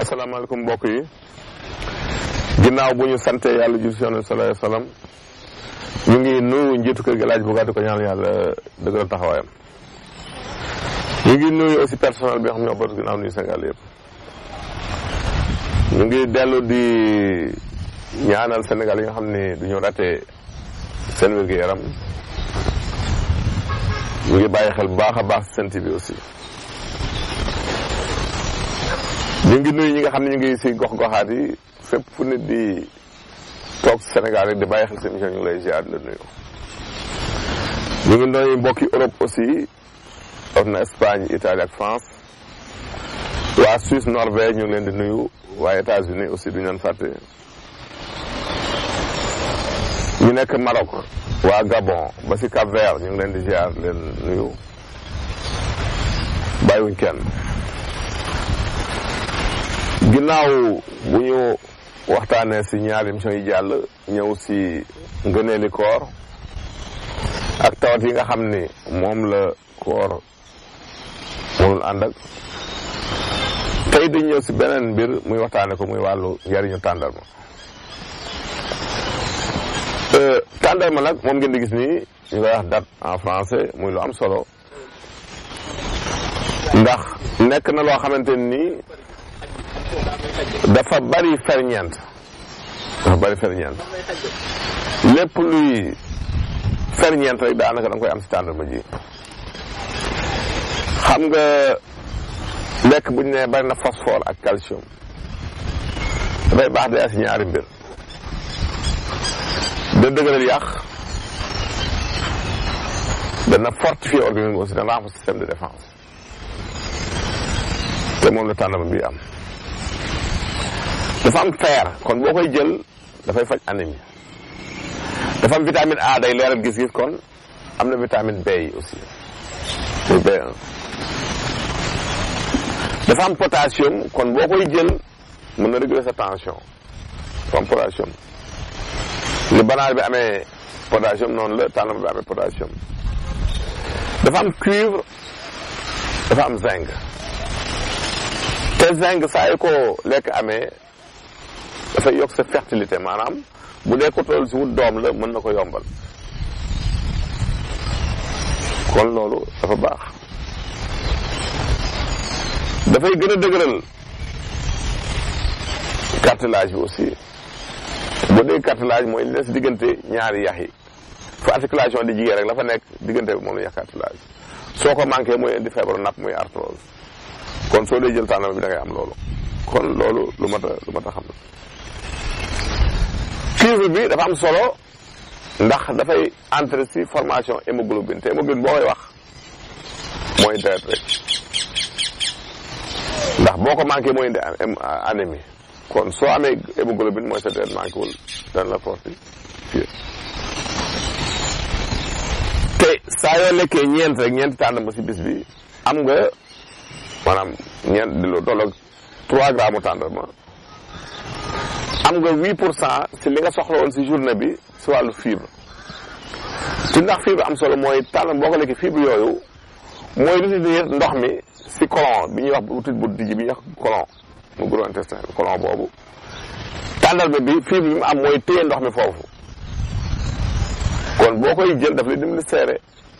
asalaamaaleykum mbokk yi ginnaaw bu ñu sante yàlla jul si yonent sallallahu alayhi wasallam ñu ngi nuyu njiitu kër gi laaj bu gàtt ko ñaan yàlla dëgëral taxawaayam ñu ngi nuyu aussi personnel bi nga xam ñoo bot ginnaaw nuyu Sénégal yëpp ñu ngi dellu di ñaanal Sénégal yi nga xam ne duñu raté seen wér-gu-yaram ñu ngi bàyyi xel baax a baax seen TV aussi ñu ngi nuyu ñi nga xam ne ñu ngi si gox-goxaat yi fépp fu nit di toog Sénégal rek di bàyyi xel seen émission ñu ngi lay ziar la nuyu. ñu ngi nuyu mbokki Europe aussi of na Espagne Italie ak France waa Suisse Norvège ñu ngi leen di nuyu waa États-Unis aussi duñu leen fàtte ñu nekk Maroc waa Gabon ba si Cap-Vert ñu ngi leen di ziar leen nuyu bàyyiwuñ kenn. ginnaaw bu ñu waxtaanee si ñaari émission yi jàll ñëw si ngëneeli koor ak tawat yi nga xam ni moom la koor mënul ànd ak tey di ñëw si beneen mbir muy waxtaane ko muy wàllu njariñu tàndarma. tàndarma nag moom ngeen di gis nii ñu koy wax date en français muy lu am solo ndax nekk na loo xamante ni dafa bari ferñeent lépp luy ferñeent rek daanaka da nga koy am si tàndarma ji. xam nga lekk bu ñu nee bari na phosphore ak calcium dafay baax day si ñaari mbir da dëgëral yàq dana fortifier organisme aussi dana renforcer système de défense te moom la tàndarma bi am. dafa am fer kon boo koy jël dafay faj anémie dafa am vitamine A day leeral gis-gis kon am na vitamine B yi aussi muy B1 dafa am potassium kon boo koy jël mën na réguler sa tension dafa am potassium li banaana bi amee potassium noonu la tàndarma bi amee potassium dafa am cuivre dafa am zinc te zinc saa yu ko lekk amee dafay yokk sa fertilité maanaam bu dee ko toll si wut doom la mën na ko yombal kon loolu dafa baax dafay gën a dëgëral cartilage bi aussi bu dee cartilage mooy li ne si diggante ñaari yax yi fa articulation di jigéen rek la fa nekk diggante bi moom la yax cartilage soo ko manqué mooy indi feebaru napp muy arthrose kon soo dee jël tàndarma bi da ngay am loolu kon loolu lu mat a xam la. cuivre bi dafa am solo ndax dafay entrer ci formation hémoglobine te hémoglobine boo koy wax mooy deret rek ndax boo ko manqué mooy indi anémie kon soo amee hémoglobine mooy sa deret manqué wul dana la fortifier te saa yoo lekkee ñeenti tàndarma ci bis bi am nga maanaam ñeent di lu tolloog 3 grammes tàndarma am nga 8% si li nga soxla woon si journée bi si wàllu fibre ci ndax fibre am solo mooy tànn boo ko lekkee fibre yooyu mooy retenir ndox mi si côlon bi ñuy wax utit bu dijj bi ñuy wax côlon mu gros intestin côlon boobu tàndarma bi fibre bi mu am mooy téye ndox mi foofu kon boo koy jël daf lay dimbali seere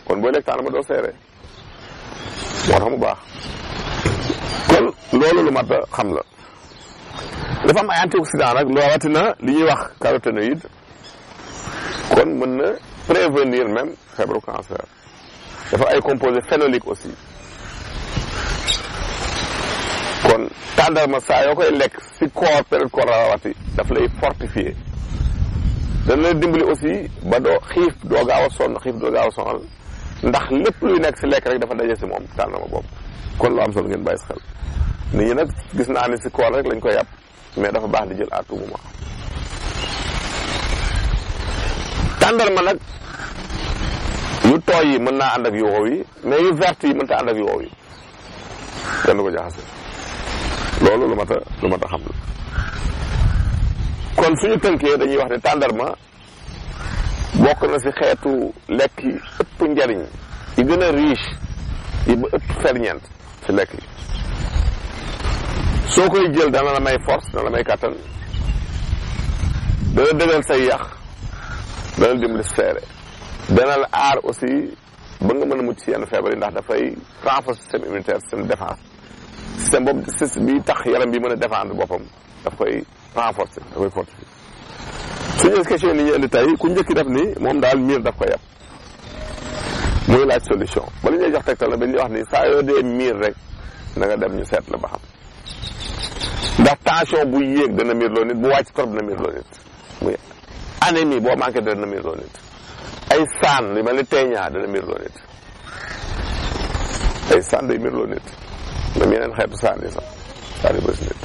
kon boo lekk tàndarma doo seere moo tax mu baax kon loolu lu mat a xam la. dafa am ay antioxydant nag rawatina li ñuy wax caroténoïde kon mën na prévenir même feebaru cancer dafa ay composé phénolique aussi kon tàndarma saa yoo koy lekk si koor période koor rawati daf lay fortifier dana lay dimbali aussi ba doo xiif doo gaaw a sonn xiif doo gaaw a sonal ndax lépp luy nekk si lekk rek dafa daje si moom tàndarma boobu kon lu am solo ngeen bàyyi si xel nit ñi nag gis naa ni si koor rek lañ koy yàpp mais dafa baax di jël à tout moment tàndarma nag yu tooy yi mën naa ànd ak yu wow yi mais yu vert yi mën ta ànd ak yu wow yi kenn du ko jaxase loolu lu mat a xam la kon suñu tënkee dañuy wax ne tàndarma bokk na si xeetu lekk yi ëpp njariñ yi gën a riche yi ba ëpp ferñeent si lekk yi soo koy jël dana la may force dana la may kàttan dana dëgal say yax dana dimbali seere dana la aar aussi ba nga mën a mucc ci yenn feebar yi ndax dafay renforcer système immunitaire système défense système boobu bi tax yaram bi mën a défendre boppam daf koy renforcer daf koy fortifier. suñu question ni ñu indi tey ku njëkki def ni moom daal miir daf ko yab muy laaj solution ba li ñuy jox tegtal na ba ñuy wax ni saa yoo dee miir rek na nga dem ñu seet la ba xam ndax tension bu yéeg dana miir loo nit bu wàcc trop dana miir loo nit muy anémie boo manqué dana miir loo nit ay saan li mel ni teeñaa dana miir loo nit ay saan day miir loo nit même yeneen xeetu saan yi sax saan yi bës nit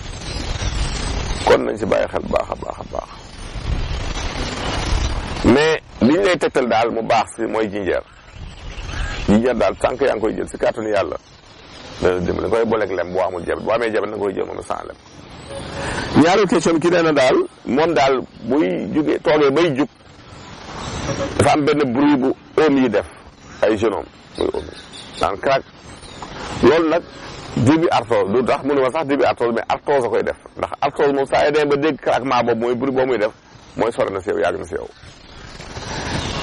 kon nañ ci bàyyi xel baax a baax a baax mais li ñu lay tegtal daal mu baax si mooy jinjeer daal tànk yaa ngi koy jël si kàttanu yàlla dana dimbali nga koy booleeg lem boo amul jabet boo amee jabet na nga koy jël moom sans lem. ñaareelu question ki nee na daal moom daal buy jugee toogee bay jug dafa am benn bruit bu oom yi def ay genoom muy oom yi daan craque loolu nag début arthrose du tax mënu ma sax début arthrose mais arthrose a koy def ndax arthrose moom saa yi demee ba dégg craquement boobu mooy bruit boobu muy def mooy sore na si yow yàgg na si yow.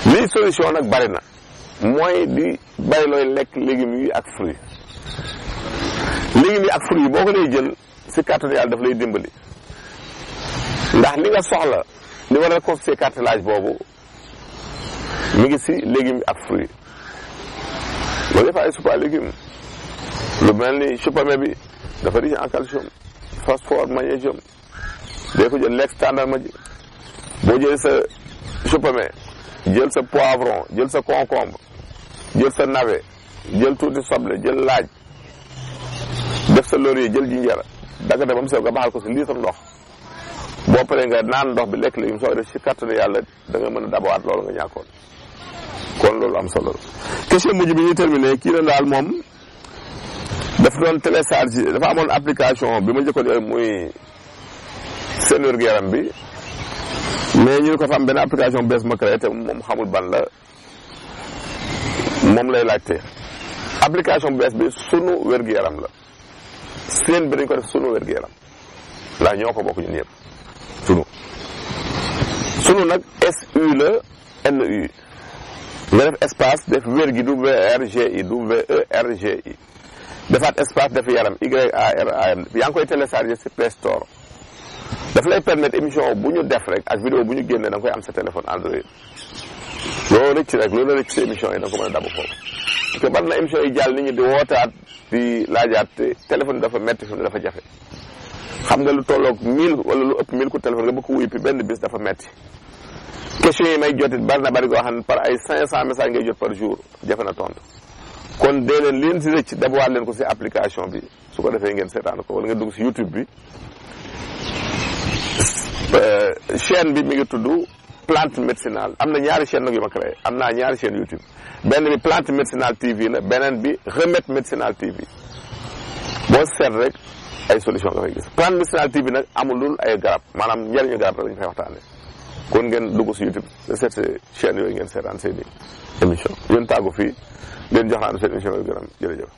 lii solution nag bari na mooy di bari looy lekk légumes yi ak fruits légumes yi ak fruits yi boo ko dee jël si kàttanu yàlla daf lay dimbali ndax li nga soxla li war a constituer cartilage boobu mi ngi si légumes yi ak fruits loolu dafa ay supa légumes lu mel ni chou-pommé bi dafa riche en calcium phosphore magnésium dee ko jël lekk tàndarma ji boo jëlee sa chou-pommé jël sa poivron jël sa concombre jël sa navet jël tuuti soble jël laaj def sa laurier jël jinjeer dagg ba mu sew nga baxal ko si litre ndox boo paree nga naan ndox bi lekk légume soo def si kattanu yàlla da nga mën a dabawaat loolu nga ñàkkoon kon loolu am solo la. question mujj bi ñuy terminé kii na daal moom dafa doon télécharge dafa amoon application bi ma njëkkoon yooyu muy seen wér-gu-yaram bi mais ñu ne ko fa am benn application bees ma créé te moom xamul ban la moom lay laajte application bees bi sunu wér-gu-yaram la seen bi dañ ko def sunu wér-gu-yaram ndax ñoo ko bokk ñun ñëpp sunu nag SU la NU nga def espace def wér gi WRGI WERGI defaat espace def yaram YARAM yaa ngi koy télécharger ci Play Store daf lay permettre émission bu ñu def rek ak vidéo bu ñu génne da nga koy am sa téléphone Android loolu rëcc rek loolu rëcc ci émission yi da nga ko mën a dabu foofu parce que bari na émission yi jàll nit ñi di wootaat di laajaat téléphone dafa metti fi mu dafa jafe xam nga lu tolloog 1000 wala lu ëpp 1000 ku téléphone nga bëgg ko wuyu puis benn bis dafa metti question yi may jotit bari na bari goo xam ne par ay 500 messages ngay jot par jour jafe na tontu kon dee leen si rëcc dabuwaat leen ko si application bi su ko defee ngeen seetaan ko wala nga dugg si YouTube bi chaîne bi mi ngi tudd plante médicinale am na ñaari chaîne nag yu ma créé am naa ñaari chaîne YouTube benn bi plante médicinale TV la beneen bi remède médicinal TV boo seet rek ay solution nga fay gis plante médicinale TV nag amul lul ay garab maanaam njëriñu garab rek lañu fay waxtaane kon ngeen dugg si YouTube da seet chaîne yooyu ngeen seetaan seeni émission yéen tàggu fii leen jox naa seen émission yooyu gërëm jërëjëf